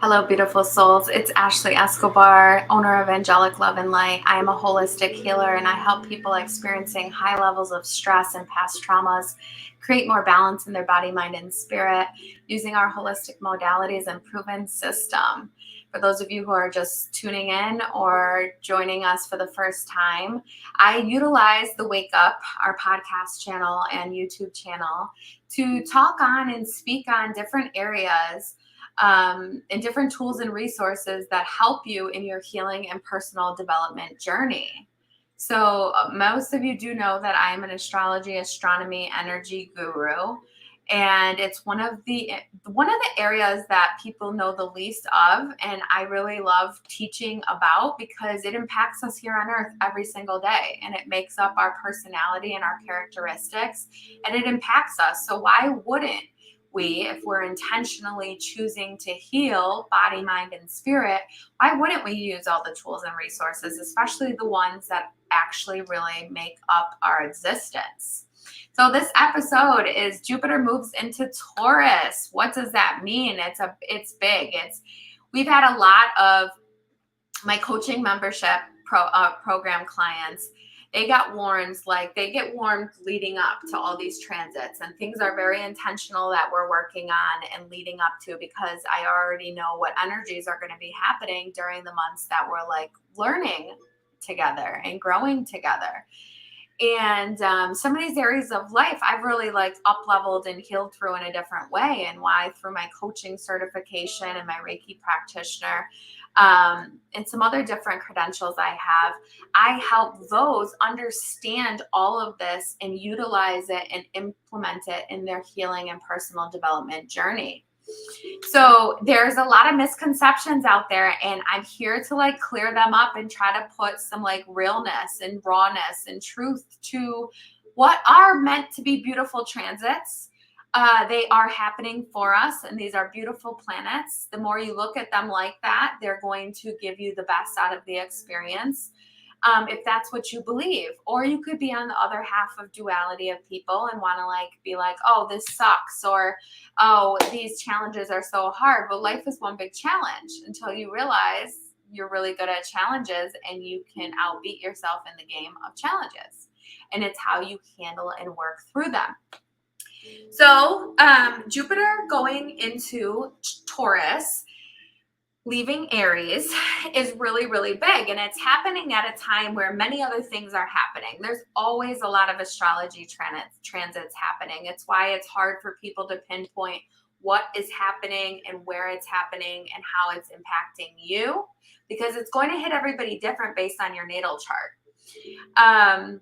Hello, beautiful souls. It's Ashley Escobar, owner of Angelic Love and Light. I am a holistic healer and I help people experiencing high levels of stress and past traumas create more balance in their body, mind, and spirit using our holistic modalities and proven system. For those of you who are just tuning in or joining us for the first time, I utilize the Wake Up, our podcast channel and YouTube channel, to talk on and speak on different areas and different tools and resources that help you in your healing and personal development journey. So, most of you do know that I am an astrology, astronomy, energy guru, and it's one of the areas that people know the least of, and I really love teaching about because it impacts us here on Earth every single day, and it makes up our personality and our characteristics, and it impacts us. So, why wouldn't we, if we're intentionally choosing to heal body, mind, and spirit, why wouldn't we use all the tools and resources, especially the ones that actually really make up our existence? So this episode is Jupiter moves into Taurus. What does that mean? It's big. We've had a lot of my coaching membership program clients. They get warned leading up to all these transits, and things are very intentional that we're working on and leading up to, because I already know what energies are going to be happening during the months that we're like learning together and growing together. And some of these areas of life I've really like up leveled and healed through in a different way, and why through my coaching certification and my Reiki practitioner, and some other different credentials I help those understand all of this and utilize it and implement it in their healing and personal development journey. So there's a lot of misconceptions out there, and I'm here to like clear them up and try to put some like realness and rawness and truth to what are meant to be beautiful transits. They are happening for us, and these are beautiful planets. The more you look at them like that, they're going to give you the best out of the experience. If that's what you believe. Or you could be on the other half of duality of people and want to like be like, oh, this sucks, or oh, these challenges are so hard. But life is one big challenge until you realize you're really good at challenges and you can outbeat yourself in the game of challenges. And it's how you handle and work through them. So Jupiter going into Taurus, leaving Aries, is really, really big. And it's happening at a time where many other things are happening. There's always a lot of astrology transits happening. It's why it's hard for people to pinpoint what is happening and where it's happening and how it's impacting you, because it's going to hit everybody different based on your natal chart.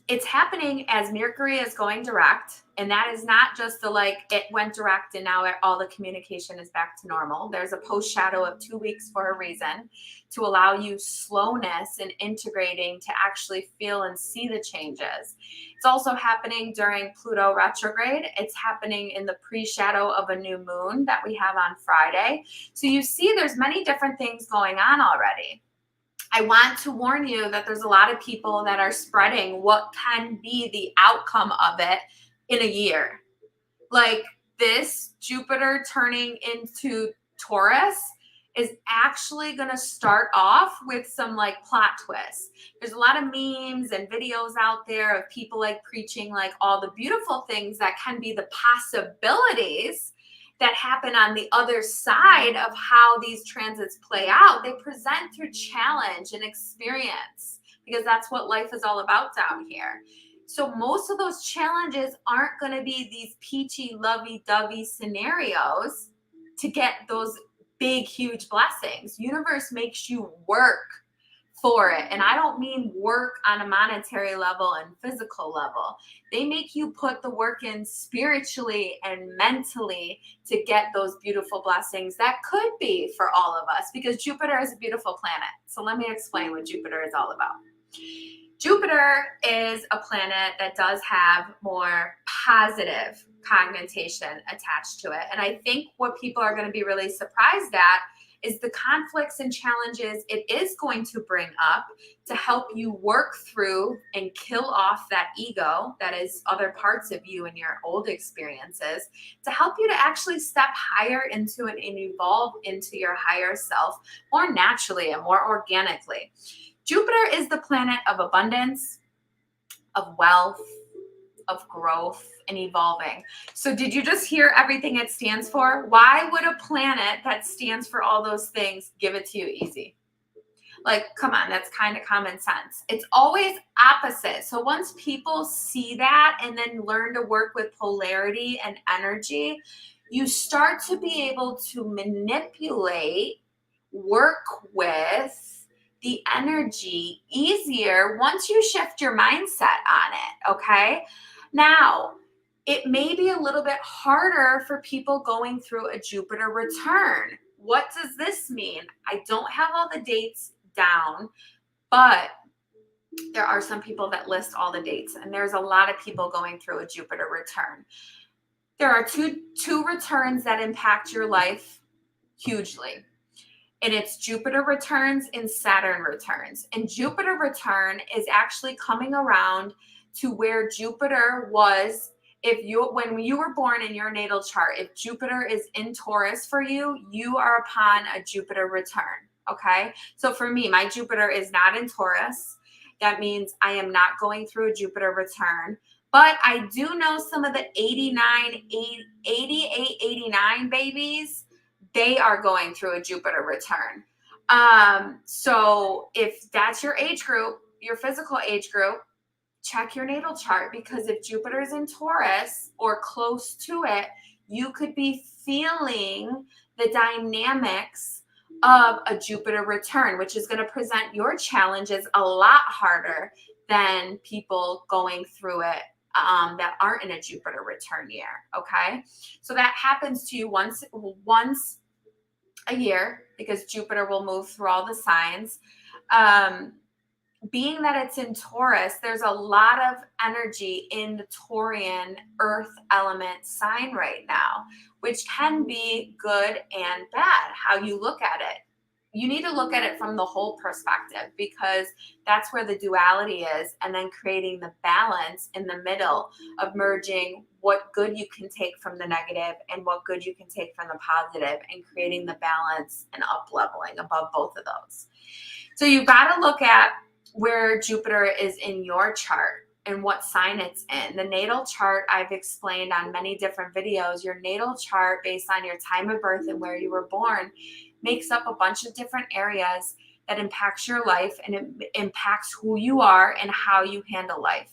It's happening as Mercury is going direct, and that is not just the like it went direct and now all the communication is back to normal. There's a post shadow of 2 weeks for a reason, to allow you slowness and integrating to actually feel and see the changes. It's also happening during Pluto retrograde. It's happening in the pre-shadow of a new moon that we have on Friday. So you see there's many different things going on already. I want to warn you that there's a lot of people that are spreading what can be the outcome of it in a year. Like this Jupiter turning into Taurus is actually going to start off with some like plot twists. There's a lot of memes and videos out there of people like preaching like all the beautiful things that can be the possibilities that happen on the other side of how these transits play out. They present through challenge and experience, because that's what life is all about down here. So most of those challenges aren't going to be these peachy, lovey-dovey scenarios to get those big, huge blessings. Universe makes you work for it. And I don't mean work on a monetary level and physical level. They make you put the work in spiritually and mentally to get those beautiful blessings that could be for all of us, because Jupiter is a beautiful planet. So let me explain what Jupiter is all about. Jupiter is a planet that does have more positive connotation attached to it. And I think what people are going to be really surprised at is the conflicts and challenges it is going to bring up to help you work through and kill off that ego that is other parts of you and your old experiences, to help you to actually step higher into it and evolve into your higher self more naturally and more organically. Jupiter is the planet of abundance, of wealth, of growth, and evolving. So did you just hear everything it stands for? Why would a planet that stands for all those things give it to you easy? Like, come on, that's kind of common sense. It's always opposite. So once people see that and then learn to work with polarity and energy, you start to be able to manipulate, work with the energy easier once you shift your mindset on it, okay? Now, it may be a little bit harder for people going through a Jupiter return. What does this mean? I don't have all the dates down, but there are some people that list all the dates, and there's a lot of people going through a Jupiter return. There are two returns that impact your life hugely. And it's Jupiter returns and Saturn returns. And Jupiter return is actually coming around to where Jupiter was when you were born in your natal chart. If Jupiter is in Taurus for you, you are upon a Jupiter return. Okay. So for me, my Jupiter is not in Taurus. That means I am not going through a Jupiter return. But I do know some of the 88, 89 babies, they are going through a Jupiter return. So if that's your age group, your physical age group, check your natal chart, because if Jupiter is in Taurus or close to it, you could be feeling the dynamics of a Jupiter return, which is going to present your challenges a lot harder than people going through it that aren't in a Jupiter return year. Okay. So that happens to you once a year, because Jupiter will move through all the signs. Being that it's in Taurus, there's a lot of energy in the Taurian earth element sign right now, which can be good and bad, how you look at it. You need to look at it from the whole perspective, because that's where the duality is, and then creating the balance in the middle of merging what good you can take from the negative and what good you can take from the positive, and creating the balance and up leveling above both of those. So you've got to look at where Jupiter is in your chart and what sign it's in. The natal chart I've explained on many different videos. Your natal chart, based on your time of birth and where you were born, makes up a bunch of different areas that impacts your life, and it impacts who you are and how you handle life.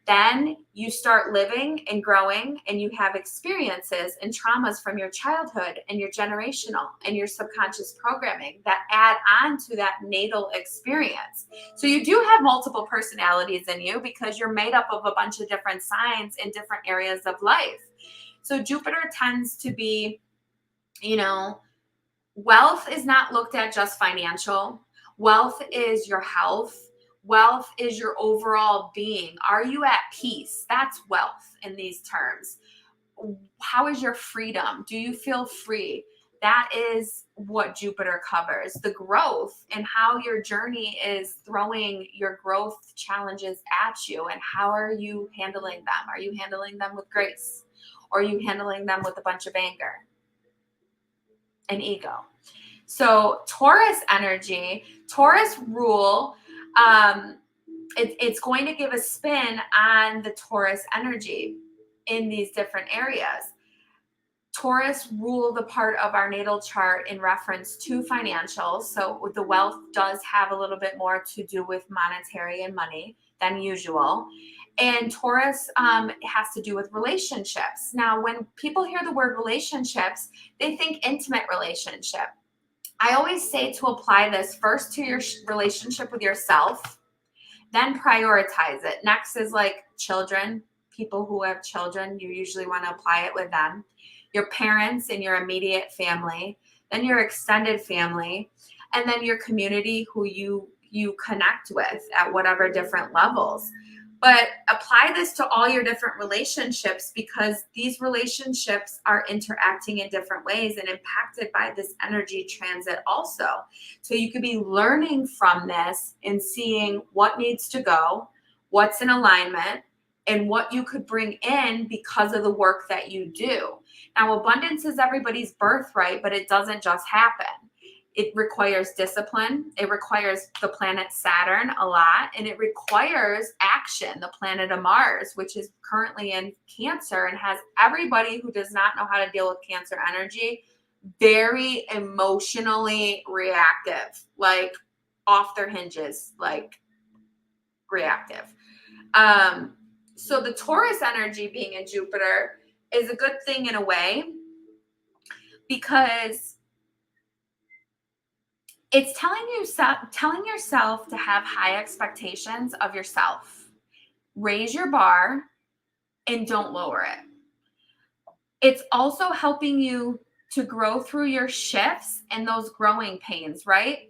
Then you start living and growing, and you have experiences and traumas from your childhood and your generational and your subconscious programming that add on to that natal experience. So you do have multiple personalities in you, because you're made up of a bunch of different signs in different areas of life. So Jupiter tends to be, wealth is not looked at just financial. Wealth is your health. Wealth is your overall being. Are you at peace? That's wealth in these terms. How is your freedom? Do you feel free? That is what Jupiter covers. The growth and how your journey is throwing your growth challenges at you, and how are you handling them? Are you handling them with grace? Or are you handling them with a bunch of anger and ego? So Taurus energy, Taurus rule, it's going to give a spin on the Taurus energy in these different areas. Taurus rule the part of our natal chart in reference to financials. So the wealth does have a little bit more to do with monetary and money than usual. And Taurus has to do with relationships. Now, when people hear the word relationships, they think intimate relationship. I always say to apply this first to your relationship with yourself, then prioritize it. Next is like children, people who have children, you usually want to apply it with them. Your parents and your immediate family, then your extended family, and then your community who you connect with at whatever different levels. But apply this to all your different relationships, because these relationships are interacting in different ways and impacted by this energy transit also. So you could be learning from this and seeing what needs to go, what's in alignment, and what you could bring in because of the work that you do. Now, abundance is everybody's birthright, but it doesn't just happen. It requires discipline. It requires the planet Saturn a lot, and it requires action. The planet of Mars, which is currently in Cancer and has everybody who does not know how to deal with Cancer energy very emotionally reactive, like off their hinges, like reactive. So the Taurus energy being in Jupiter is a good thing in a way, because it's telling yourself to have high expectations of yourself. Raise your bar and don't lower it. It's also helping you to grow through your shifts and those growing pains, right?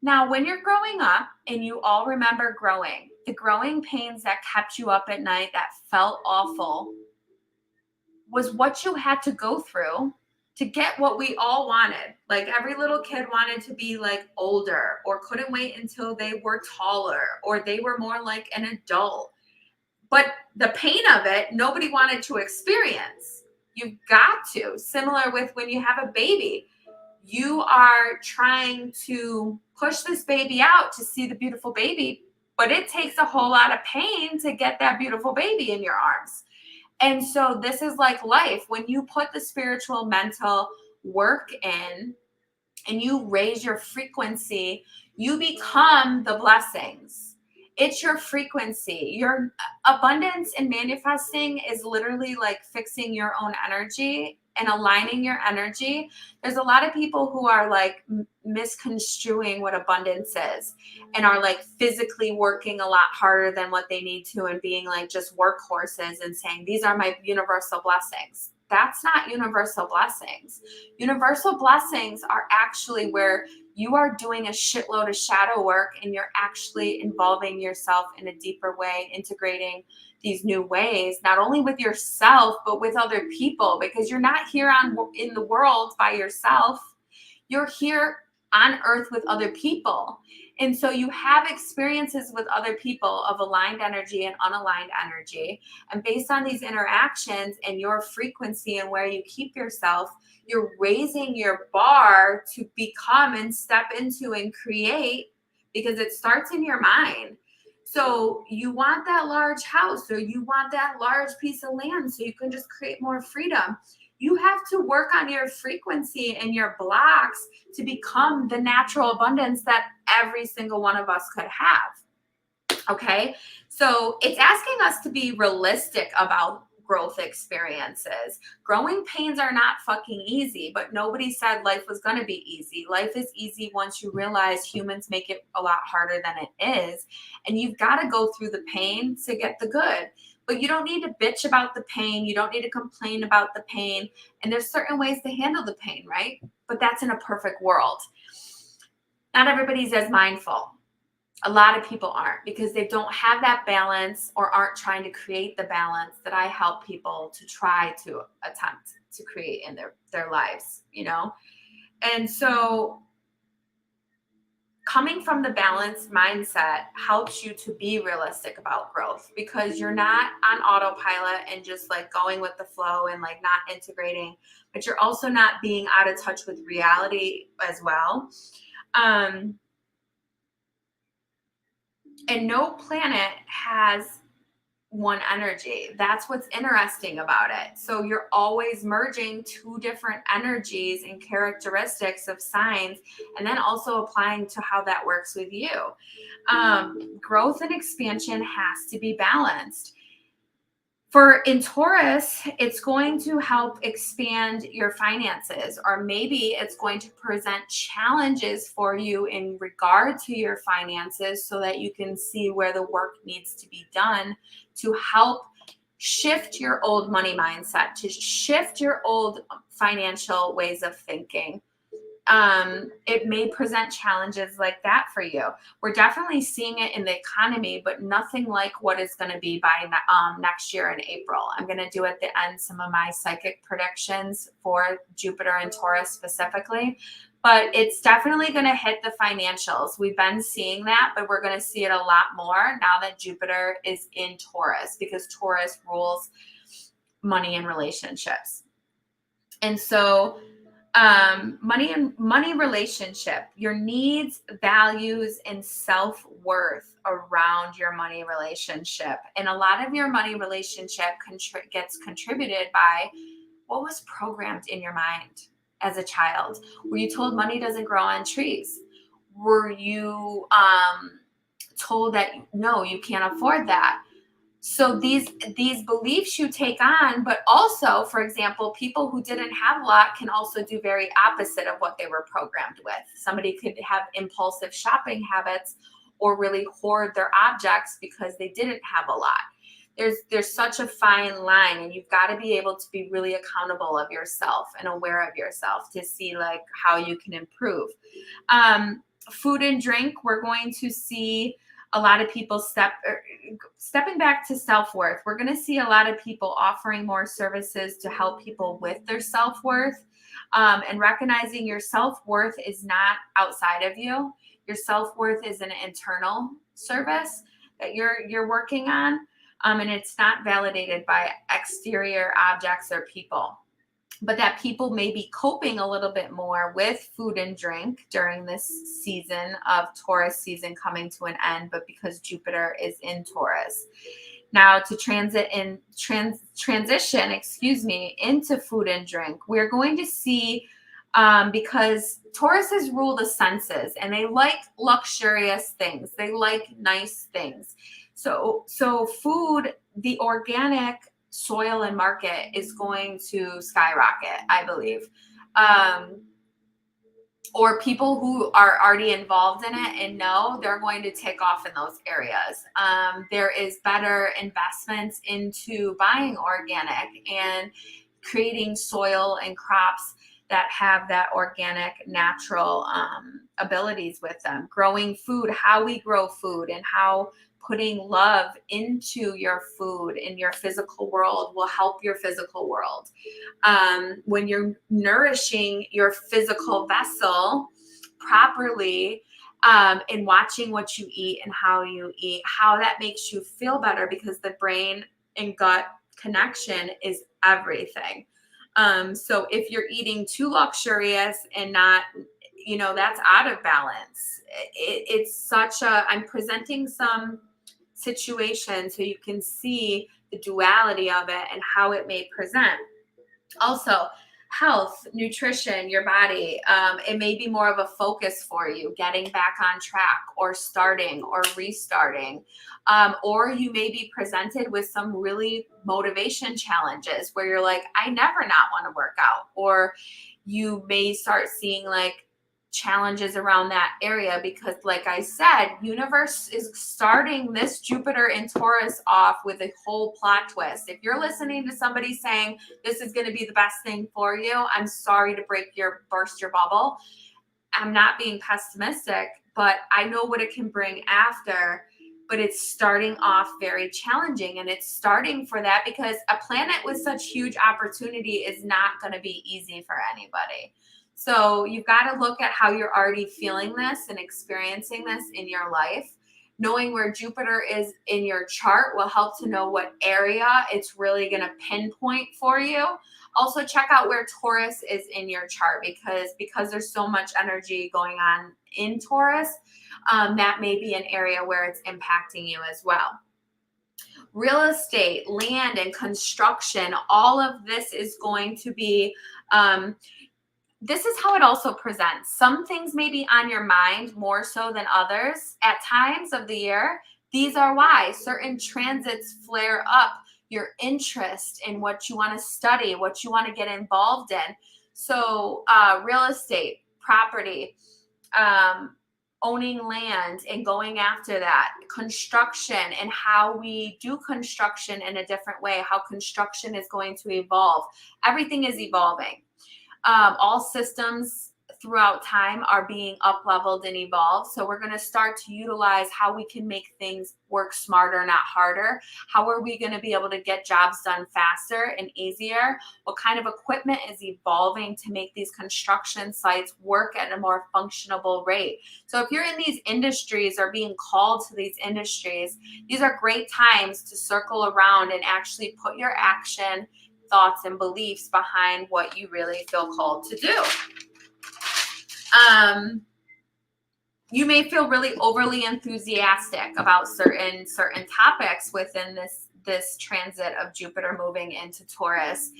Now, when you're growing up, and you all remember growing, the growing pains that kept you up at night, that felt awful, was what you had to go through to get what we all wanted. Like every little kid wanted to be like older, or couldn't wait until they were taller, or they were more like an adult. But the pain of it, nobody wanted to experience. You've got to. Similar with when you have a baby. You are trying to push this baby out to see the beautiful baby, but it takes a whole lot of pain to get that beautiful baby in your arms. And so this is like life. When you put the spiritual, mental work in and you raise your frequency, you become the blessings. It's your frequency. Your abundance and manifesting is literally like fixing your own energy and aligning your energy. There's a lot of people who are like misconstruing what abundance is, and are like physically working a lot harder than what they need to, and being like just workhorses and saying, these are my universal blessings. That's not universal blessings. Universal blessings are actually where you are doing a shitload of shadow work, and you're actually involving yourself in a deeper way, integrating these new ways, not only with yourself, but with other people, because you're not here in the world by yourself. You're here on earth with other people. And so you have experiences with other people of aligned energy and unaligned energy. And based on these interactions and your frequency and where you keep yourself, you're raising your bar to become and step into and create, because it starts in your mind. So you want that large house, or you want that large piece of land so you can just create more freedom. You have to work on your frequency and your blocks to become the natural abundance that every single one of us could have. Okay. So it's asking us to be realistic about growth experiences. Growing pains are not fucking easy, but nobody said life was going to be easy. Life is easy once you realize humans make it a lot harder than it is. And you've got to go through the pain to get the good. But you don't need to bitch about the pain. You don't need to complain about the pain. And there's certain ways to handle the pain, right? But that's in a perfect world. Not everybody's as mindful. A lot of people aren't, because they don't have that balance, or aren't trying to create the balance that I help people to try to attempt to create in their lives, you know? And so coming from the balanced mindset helps you to be realistic about growth, because you're not on autopilot and just like going with the flow and like not integrating, but you're also not being out of touch with reality as well. And no planet has one energy. That's what's interesting about it. So you're always merging two different energies and characteristics of signs, and then also applying to how that works with you. Growth and expansion has to be balanced. In Taurus, it's going to help expand your finances, or maybe it's going to present challenges for you in regard to your finances, so that you can see where the work needs to be done to help shift your old money mindset, to shift your old financial ways of thinking, it may present challenges like that for you. We're definitely seeing it in the economy, but nothing like what it's going to be by next year in April. I'm going to do at the end some of my psychic predictions for Jupiter and Taurus specifically, but it's definitely going to hit the financials. We've been seeing that, but we're going to see it a lot more now that Jupiter is in Taurus, because Taurus rules money and relationships. And so money relationship, your needs, values, and self-worth around your money relationship. And a lot of your money relationship gets contributed by what was programmed in your mind as a child. Were you told money doesn't grow on trees? Were you told that no, you can't afford that? So these beliefs you take on, but also, for example, people who didn't have a lot can also do very opposite of what they were programmed with. Somebody could have impulsive shopping habits or really hoard their objects because they didn't have a lot. There's such a fine line, and you've got to be able to be really accountable of yourself and aware of yourself to see like how you can improve. Food and drink, we're going to see a lot of people stepping back to self-worth. We're going to see a lot of people offering more services to help people with their self-worth, and recognizing your self-worth is not outside of you. Your self-worth is an internal service that you're working on, and it's not validated by exterior objects or people. But that people may be coping a little bit more with food and drink during this season of Taurus season coming to an end, but because Jupiter is in Taurus. Now to transition, into food and drink, we're going to see, because Tauruses rule the senses and they like luxurious things. They like nice things. So food, the organic soil and market is going to skyrocket, I believe. Or people who are already involved in it and know, they're going to take off in those areas. There is better investments into buying organic and creating soil and crops that have that organic, natural abilities with them. Growing food, how we grow food, and how putting love into your food in your physical world will help your physical world. When you're nourishing your physical vessel properly, and watching what you eat and how you eat, how that makes you feel better, because the brain and gut connection is everything. So if you're eating too luxurious and not, that's out of balance. It's such I'm presenting some situation so you can see the duality of it and how it may present. Also, health, nutrition, your body, it may be more of a focus for you, getting back on track or starting or restarting. Or you may be presented with some really motivation challenges where you're like, I never not want to work out. Or you may start seeing like challenges around that area, because like I said, universe is starting this Jupiter in Taurus off with a whole plot twist. If you're listening to somebody saying this is going to be the best thing for you, I'm sorry to burst your bubble. I'm not being pessimistic, but I know what it can bring after. But it's starting off very challenging, and it's starting for that because a planet with such huge opportunity is not going to be easy for anybody. So you've got to look at how you're already feeling this and experiencing this in your life. Knowing where Jupiter is in your chart will help to know what area it's really going to pinpoint for you. Also check out where Taurus is in your chart, because there's so much energy going on in Taurus. That may be an area where it's impacting you as well. Real estate, land, and construction, all of this is going to be, this is how it also presents. Some things may be on your mind more so than others at times of the year. These are why certain transits flare up your interest in what you want to study, what you want to get involved in. So real estate, property, owning land and going after that, construction and how we do construction in a different way, how construction is going to evolve. Everything is evolving. All systems, throughout time are being up leveled and evolved. So we're going to start to utilize how we can make things work smarter, not harder. How are we going to be able to get jobs done faster and easier? What kind of equipment is evolving to make these construction sites work at a more functionable rate? So if you're in these industries or being called to these industries, these are great times to circle around and actually put your action, thoughts, and beliefs behind what you really feel called to do. You may feel really overly enthusiastic about certain topics within this transit of Jupiter moving into Taurus.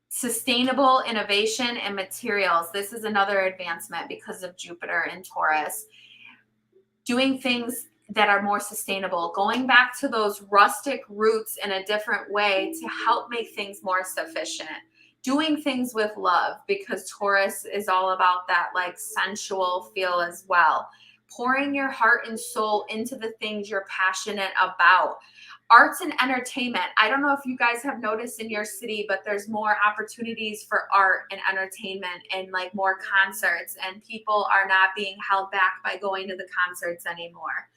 Sustainable innovation and materials. This is another advancement because of Jupiter in Taurus. Doing things that are more sustainable, going back to those rustic roots in a different way to help make things more sufficient. Doing things with love, because Taurus is all about that like sensual feel as well. Pouring your heart and soul into the things you're passionate about. Arts and entertainment. I don't know if you guys have noticed in your city, but there's more opportunities for art and entertainment and like more concerts, and people are not being held back by going to the concerts anymore.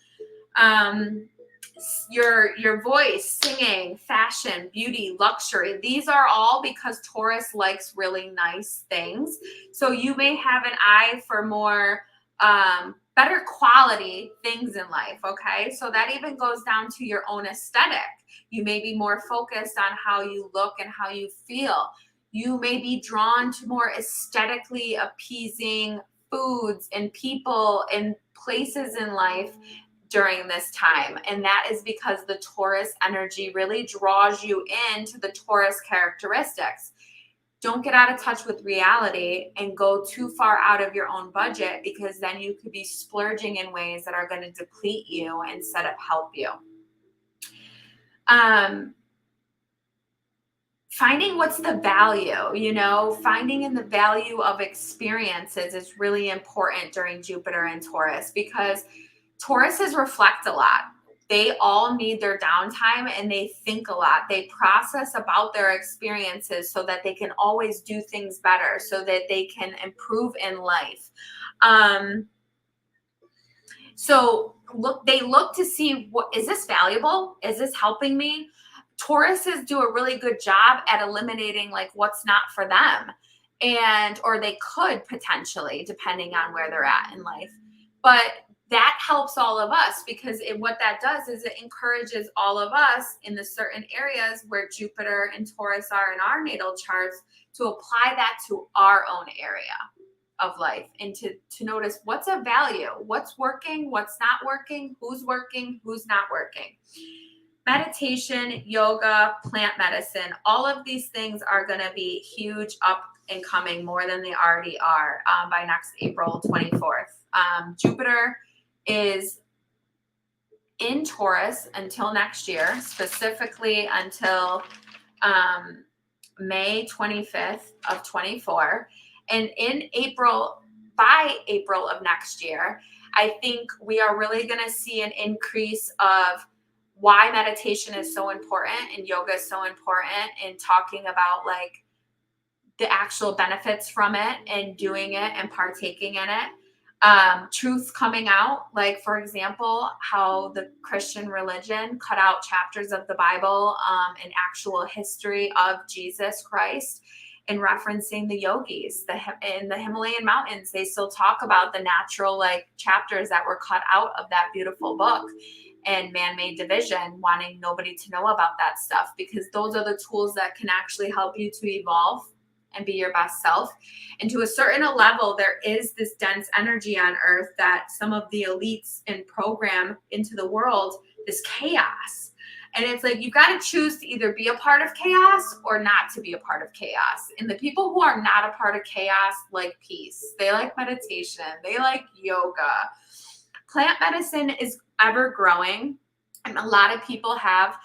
Your voice, singing, fashion, beauty, luxury. These are all because Taurus likes really nice things. So you may have an eye for more better quality things in life, okay? So that even goes down to your own aesthetic. You may be more focused on how you look and how you feel. You may be drawn to more aesthetically appeasing foods and people and places in life during this time. And that is because the Taurus energy really draws you into the Taurus characteristics. Don't get out of touch with reality and go too far out of your own budget, because then you could be splurging in ways that are going to deplete you instead of help you. Finding what's the value, finding in the value of experiences is really important during Jupiter and Taurus, because Tauruses reflect a lot. They all need their downtime and they think a lot. They process about their experiences so that they can always do things better, so that they can improve in life. So they look to see, what is this valuable? Is this helping me? Tauruses do a really good job at eliminating like what's not for them, or they could potentially, depending on where they're at in life. But that helps all of us, because what that does is it encourages all of us in the certain areas where Jupiter and Taurus are in our natal charts to apply that to our own area of life, and to notice what's of value, what's working, what's not working, who's not working. Meditation, yoga, plant medicine, all of these things are going to be huge up and coming, more than they already are, by next April 24th. Jupiter is in Taurus until next year, specifically until May 25th of 24. And by April of next year, I think we are really going to see an increase of why meditation is so important and yoga is so important, and talking about like the actual benefits from it and doing it and partaking in it. Truths coming out, like for example, how the Christian religion cut out chapters of the Bible and actual history of Jesus Christ, and referencing the yogis in the Himalayan mountains. They still talk about the natural like chapters that were cut out of that beautiful book, and man-made division, wanting nobody to know about that stuff, because those are the tools that can actually help you to evolve and be your best self. And to a certain level, there is this dense energy on Earth that some of the elites and program into the world, this chaos. And it's like, you've got to choose to either be a part of chaos or not to be a part of chaos. And the people who are not a part of chaos like peace. They like meditation. They like yoga. Plant medicine is ever growing. And a lot of people have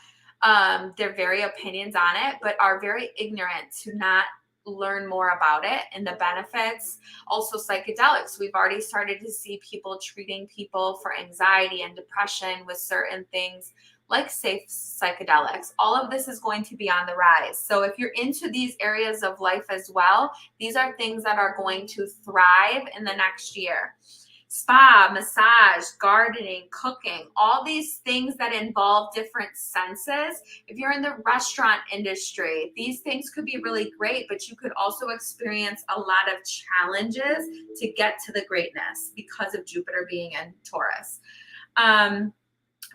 their very opinions on it, but are very ignorant to not learn more about it and the benefits. Also psychedelics. We've already started to see people treating people for anxiety and depression with certain things like safe psychedelics. All of this is going to be on the rise. So if you're into these areas of life as well, these are things that are going to thrive in the next year. Spa, massage, gardening, cooking, all these things that involve different senses. If you're in the restaurant industry, these things could be really great, but you could also experience a lot of challenges to get to the greatness because of Jupiter being in Taurus.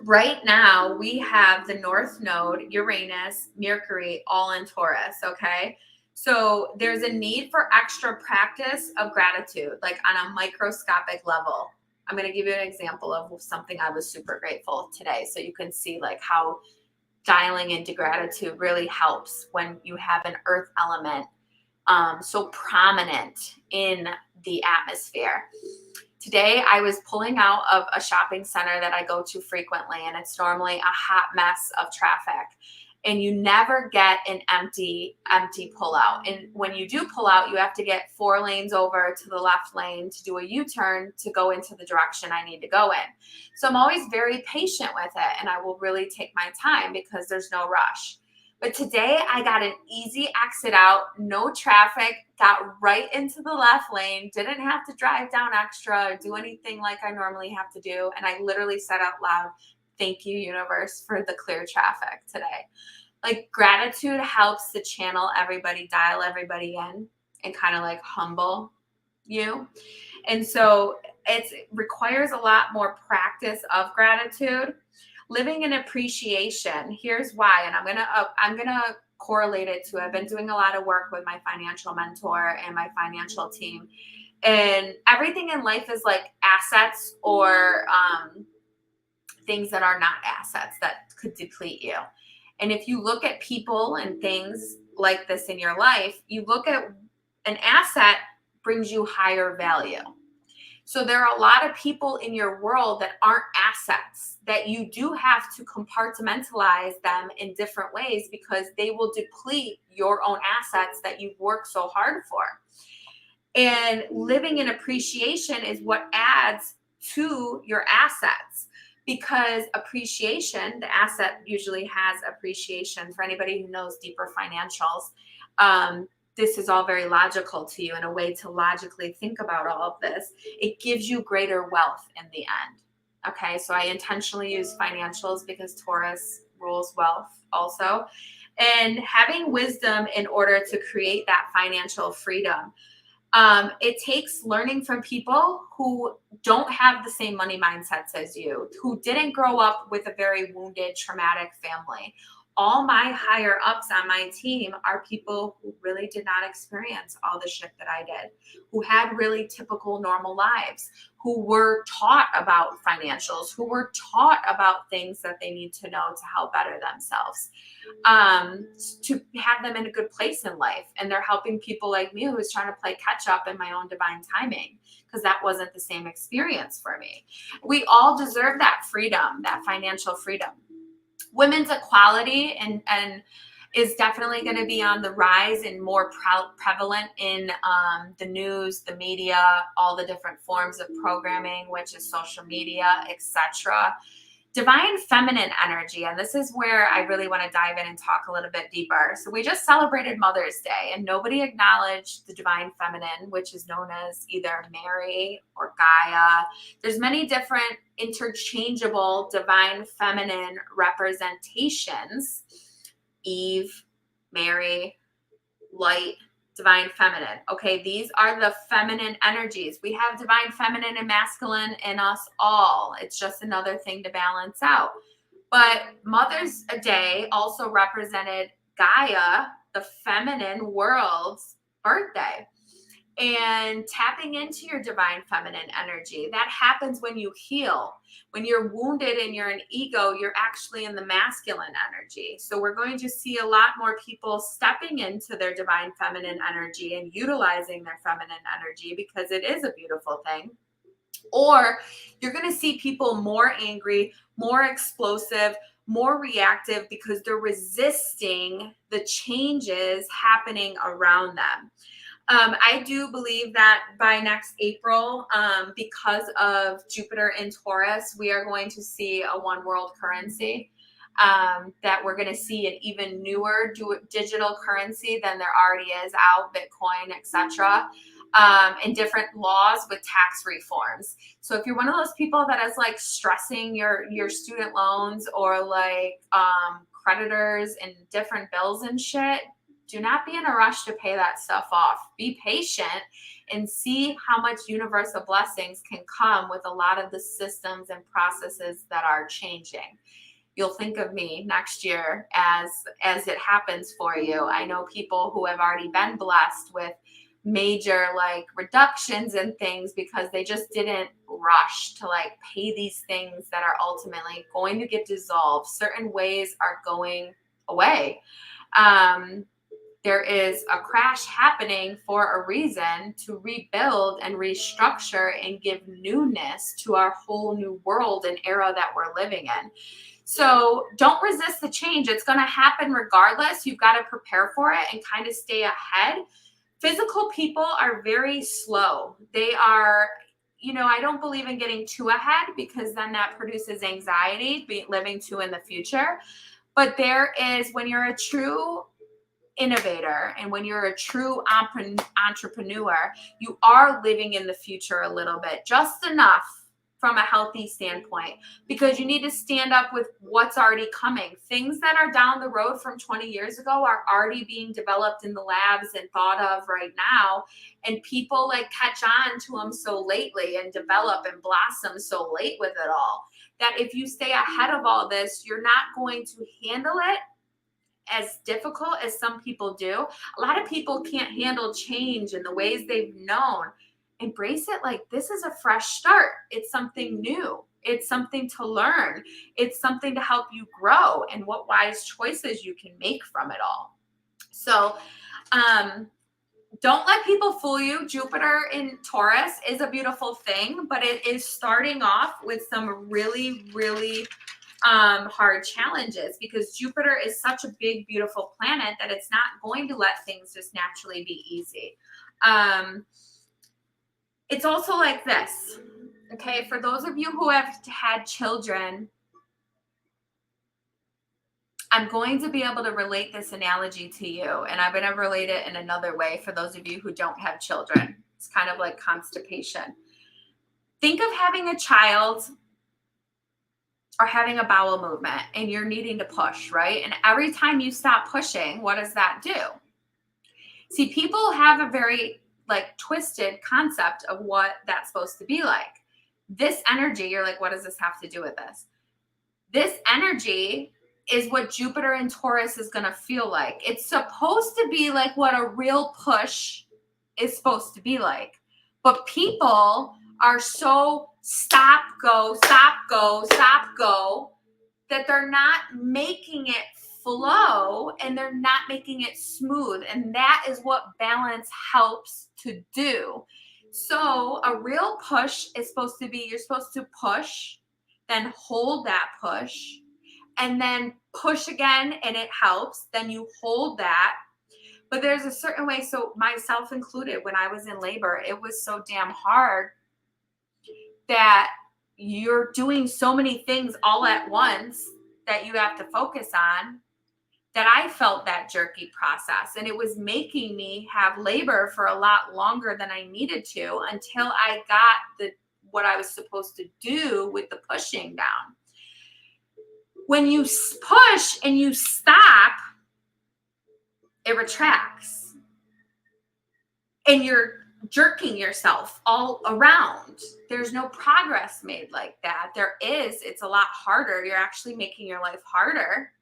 Right now, we have the North Node, Uranus, Mercury, all in Taurus, okay? So there's a need for extra practice of gratitude, like on a microscopic level. I'm going to give you an example of something I was super grateful today, so you can see like how dialing into gratitude really helps when you have an earth element so prominent in the atmosphere. Today, I was pulling out of a shopping center that I go to frequently, and it's normally a hot mess of traffic. And you never get an empty pull out. And when you do pull out, you have to get 4 lanes over to the left lane to do a U-turn to go into the direction I need to go in. So I'm always very patient with it, and I will really take my time because there's no rush. But today I got an easy exit out, no traffic, got right into the left lane, didn't have to drive down extra or do anything like I normally have to do. And I literally said out loud, thank you, universe, for the clear traffic today. Like gratitude helps to channel everybody, dial everybody in and kind of like humble you. And so it requires a lot more practice of gratitude. Living in appreciation. Here's why, and I'm gonna correlate it to. I've been doing a lot of work with my financial mentor and my financial team, and everything in life is like assets or things that are not assets that could deplete you. And if you look at people and things like this in your life, you look at an asset brings you higher value. So there are a lot of people in your world that aren't assets, that you do have to compartmentalize them in different ways because they will deplete your own assets that you've worked so hard for. And living in appreciation is what adds to your assets, because appreciation, the asset usually has appreciation. For anybody who knows deeper financials, this is all very logical to you, and a way to logically think about all of this. It gives you greater wealth in the end. Okay, so I intentionally use financials because Taurus rules wealth also. And having wisdom in order to create that financial freedom. It takes learning from people who don't have the same money mindsets as you, who didn't grow up with a very wounded, traumatic family. All my higher ups on my team are people who really did not experience all the shit that I did, who had really typical, normal lives, who were taught about financials, who were taught about things that they need to know to help better themselves, to have them in a good place in life. And they're helping people like me who's trying to play catch up in my own divine timing, because that wasn't the same experience for me. We all deserve that freedom, that financial freedom. Women's equality and is definitely going to be on the rise and more prevalent in the news, the media, all the different forms of programming, which is social media, etc. Divine feminine energy, and this is where I really want to dive in and talk a little bit deeper. So we just celebrated Mother's Day, and nobody acknowledged the divine feminine, which is known as either Mary or Gaia. There's many different interchangeable divine feminine representations: Eve, Mary, light, divine feminine. Okay, these are the feminine energies. We have divine feminine and masculine in us all. It's just another thing to balance out. But Mother's Day also represented Gaia, the feminine world's birthday. And tapping into your divine feminine energy, that happens when you heal. When you're wounded and you're an ego, you're actually in the masculine energy. So we're going to see a lot more people stepping into their divine feminine energy and utilizing their feminine energy, because it is a beautiful thing. Or you're going to see people more angry, more explosive, more reactive, because they're resisting the changes happening around them. I do believe that by next April, because of Jupiter in Taurus, we are going to see a one world currency. that we're going to see an even newer digital currency than there already is out, Bitcoin, etc. And different laws with tax reforms. So if you're one of those people that is like stressing your student loans or like creditors and different bills and shit, do not be in a rush to pay that stuff off. Be patient and see how much universal blessings can come with a lot of the systems and processes that are changing. You'll think of me next year as it happens for you. I know people who have already been blessed with major like reductions and things because they just didn't rush to like pay these things that are ultimately going to get dissolved. Certain ways are going away. There is a crash happening for a reason to rebuild and restructure and give newness to our whole new world and era that we're living in. So don't resist the change. It's going to happen regardless. You've got to prepare for it and kind of stay ahead. Physical people are very slow. They are, I don't believe in getting too ahead because then that produces anxiety, living too in the future. But there is, when you're a true innovator and when you're a true entrepreneur, you are living in the future a little bit, just enough from a healthy standpoint, because you need to stand up with what's already coming. Things that are down the road from 20 years ago are already being developed in the labs and thought of right now. And people like catch on to them so lately and develop and blossom so late with it all, that if you stay ahead of all this, you're not going to handle it as difficult as some people do. A lot of people can't handle change in the ways they've known. Embrace it like this is a fresh start. It's something new. It's something to learn. It's something to help you grow and what wise choices you can make from it all. So, don't let people fool you. Jupiter in Taurus is a beautiful thing, but it is starting off with some really, really hard challenges, because Jupiter is such a big, beautiful planet that it's not going to let things just naturally be easy. It's also like this, okay? For those of you who have had children, I'm going to be able to relate this analogy to you, and I'm going to relate it in another way for those of you who don't have children. It's kind of like constipation. Think of having a child or having a bowel movement and you're needing to push, right? And every time you stop pushing, what does that do? See, people have a very like twisted concept of what that's supposed to be like. This energy, you're like, what does this have to do with this? This energy is what Jupiter in Taurus is going to feel like. It's supposed to be like what a real push is supposed to be like. But people are so stop, go, that they're not making it flow and they're not making it smooth. And that is what balance helps to do. So a real push is supposed to be, you're supposed to push, then hold that push, and then push again and it helps. Then you hold that. But there's a certain way, so myself included, when I was in labor, it was so damn hard that you're doing so many things all at once that you have to focus on, that I felt that jerky process. And it was making me have labor for a lot longer than I needed to until I got what I was supposed to do with the pushing down. When you push and you stop, it retracts. And you're jerking yourself all around. There's no progress made like that. It's a lot harder. You're actually making your life harder.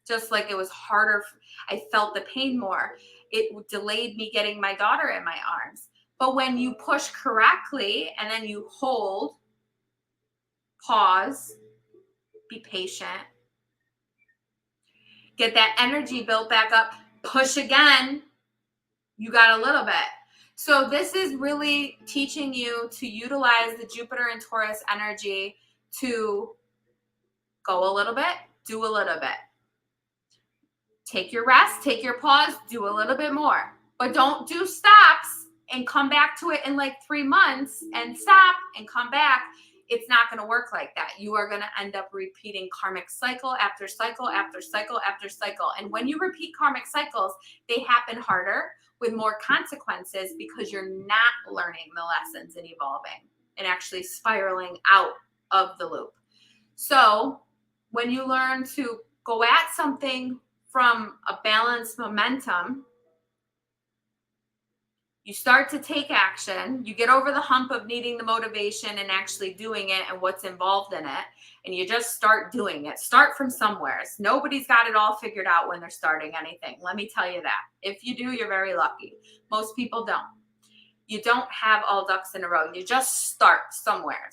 Just like it was harder. I felt the pain more. It delayed me getting my daughter in my arms. But when you push correctly and then you hold, pause, be patient, get that energy built back up, push again, you got a little bit. So this is really teaching you to utilize the Jupiter and Taurus energy to go a little bit, do a little bit. Take your rest, take your pause, do a little bit more. But don't do stops and come back to it in like 3 months and stop and come back. It's not going to work like that. You are going to end up repeating karmic cycle after cycle after cycle after cycle. And when you repeat karmic cycles, they happen harder with more consequences because you're not learning the lessons and evolving and actually spiraling out of the loop. So when you learn to go at something from a balanced momentum, you start to take action, you get over the hump of needing the motivation and actually doing it and what's involved in it, and you just start doing it. Start from somewhere. Nobody's got it all figured out when they're starting anything. Let me tell you that. If you do, you're very lucky. Most people don't. You don't have all ducks in a row. You just start somewhere.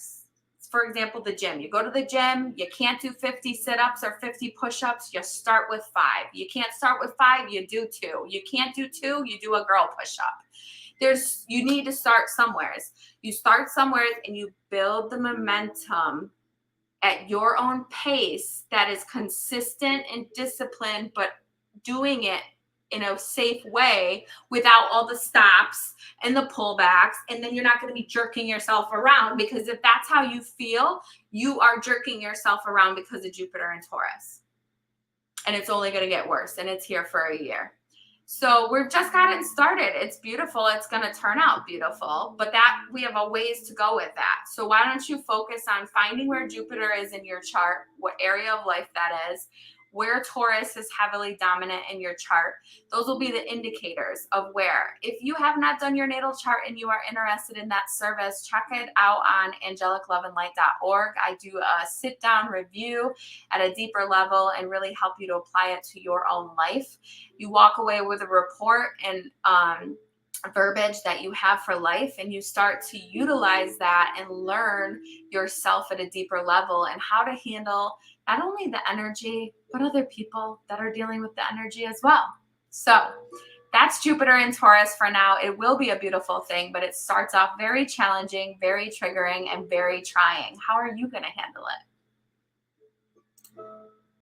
For example, the gym. You go to the gym, you can't do 50 sit-ups or 50 push-ups, you start with 5. You can't start with 5, you do 2. You can't do 2, you do a girl push-up. You need to start somewhere. You start somewhere and you build the momentum at your own pace that is consistent and disciplined, but doing it in a safe way without all the stops and the pullbacks. And then you're not going to be jerking yourself around, because if that's how you feel, you are jerking yourself around because of Jupiter and Taurus. And it's only going to get worse, and it's here for a year. So we've just gotten started. It's beautiful. It's going to turn out beautiful, but that we have a ways to go with that. So why don't you focus on finding where Jupiter is in your chart, what area of life that is, where Taurus is heavily dominant in your chart. Those will be the indicators of where. If you have not done your natal chart and you are interested in that service, check it out on angelicloveandlight.org. I do a sit-down review at a deeper level and really help you to apply it to your own life. You walk away with a report and verbiage that you have for life, and you start to utilize that and learn yourself at a deeper level and how to handle not only the energy, but other people that are dealing with the energy as well. So that's Jupiter and Taurus for now. It will be a beautiful thing, but it starts off very challenging, very triggering, and very trying. How are you going to handle it?